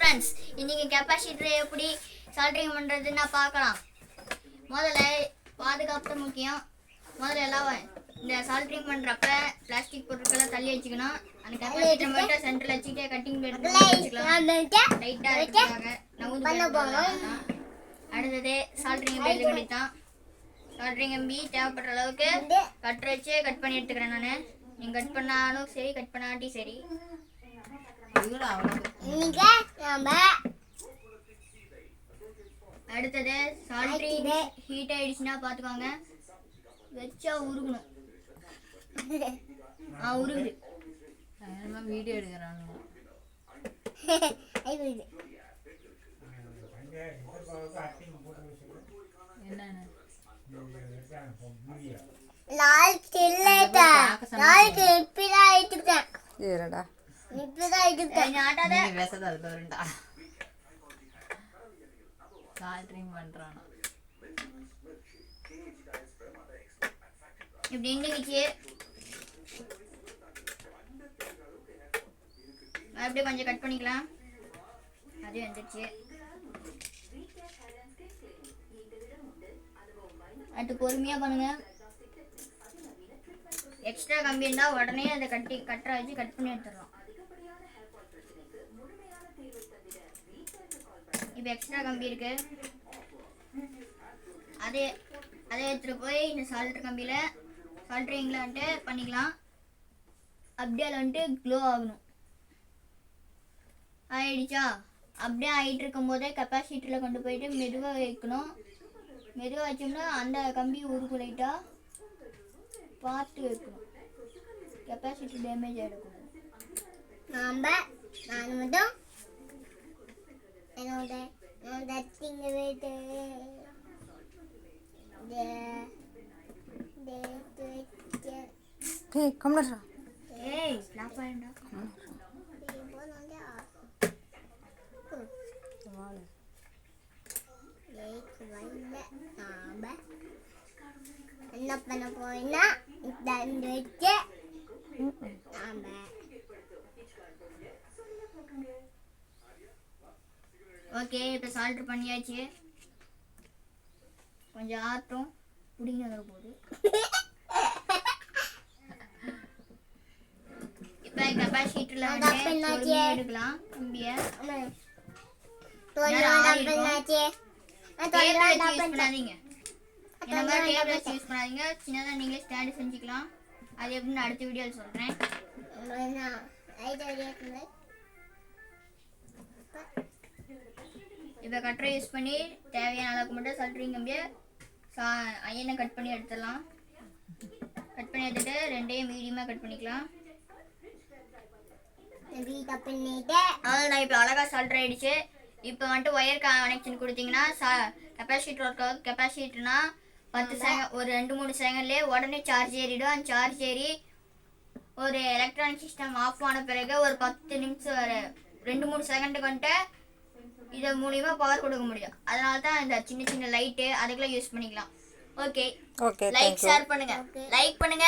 Friends, இன்னைக்கு கெப்பாசிட்டரை எப்படி soldering பண்ணுறதுன்னு பார்க்கலாம். முதல்ல பாதுகாப்பு முக்கியம். முதல்ல எல்லாம் இந்த சால்ட்ரிங் பண்ணுறப்ப பிளாஸ்டிக் பொருட்களை தள்ளி வச்சுக்கணும். அந்த கெப்பாசிட்டர் மட்டும் சென்டரில் வச்சுக்கிட்டே கட்டிங் எடுத்து வச்சுக்கலாம். லைட்டாக வச்சுக்காங்க நவுந்து. அடுத்தது சால்ட்ரிங் கம்பி எழுத வேண்டியதான். சால்ட்ரிங் கம்பி தேவைப்படுற அளவுக்கு கட்டரை வச்சு கட் பண்ணி எடுத்துக்கிறேன். நான் நீங்கள் கட் பண்ணாலும் சரி, கட் பண்ணாட்டி சரி. அடுத்தது சால்ட்ரிங் ஹீட் ஆயிடுச்சுன்னா பார்த்துக்கோங்க, வச்சா உருகணும். உருகுது. வீடியோ எடுக்கிறாங்க. என்னன்னு இப்படி நின்றுச்சு. அப்படியே கொஞ்சம் கட் பண்ணிக்கலாம். அது வந்துடுச்சு. அடுத்து பொறுமையா பண்ணுங்க. எக்ஸ்ட்ரா கம்பி இருந்தா உடனே அதை கட்டரை வச்சு கட் பண்ணி எடுத்துடலாம். இப்போ எக்ஸ்ட்ரா கம்பி இருக்கு, அதே எடுத்துட்டு போய் இந்த சால்ட்ரு கம்பியில சால்ட்ரிங்ல வந்துட்டு பண்ணிக்கலாம். அப்படியே அதில் வந்துட்டு க்ளோ ஆகணும். ஆயிடுச்சா? அப்படியே ஆகிட்டு இருக்கும் போதே கெப்பாசிட்டரில் கொண்டு போயிட்டு மெதுவாக வைக்கணும். மெதுவாக வச்சோம்னா அந்த கம்பி உருகு லைட்டா பார்த்து வைக்கணும். கெப்பாசிட்டர் டேமேஜ் ஆகிடக்கூடாது. நான் மட்டும் என்னோட என்ன பண்ண போயின்னா ஓகே, இப்போ சால்ட்ரு பண்ணியாச்சு. கொஞ்சம் ஆட்டும் பிடிங்க போகுது. இப்போ கெப்பாசிட்டரில் வந்து எடுக்கலாம் கம்பியை. பண்ணாதீங்க, இந்த மாதிரி டேபிள் யூஸ் பண்ணாதீங்க. சின்னதாக நீங்களே ஸ்டாண்டு செஞ்சுக்கலாம். அது எப்படின்னு அடுத்த வீடியோவில் சொல்கிறேன். இப்போ கட்டரை யூஸ் பண்ணி தேவையான அளவுக்கு மட்டும் சால்ட்ரிங் கம்பியை ஐயனை கட் பண்ணி எடுத்துடலாம். கட் பண்ணி எடுத்துட்டு ரெண்டையும் மீடியமாக கட் பண்ணிக்கலாம். அவ்வளோதான், இப்போ அழகாக சால்ட்ரு ஆகிடுச்சு. இப்போ வந்துட்டு ஒயர் கனெக்ஷன் கொடுத்தீங்கன்னா கெப்பாசிட்டர் ஒர்க் ஆகும். கெப்பாசிட்டர்னா 10 செகண்ட், ஒரு 2-3 செகண்ட்லேயே உடனே சார்ஜ் ஏறிடும். அந்த சார்ஜ் ஏறி ஒரு எலக்ட்ரானிக் சிஸ்டம் ஆஃப் ஆன பிறகு ஒரு 10 நிமிஷம், 2-3 செகண்டுக்கு வந்துட்டு இதை மூலியமா பவர் கொடுக்க முடியும். அதனால தான் இந்த சின்ன சின்ன லைட்டு அதுக்கெல்லாம் யூஸ் பண்ணிக்கலாம். ஓகே, லைக் ஷேர் பண்ணுங்க, லைக் பண்ணுங்க.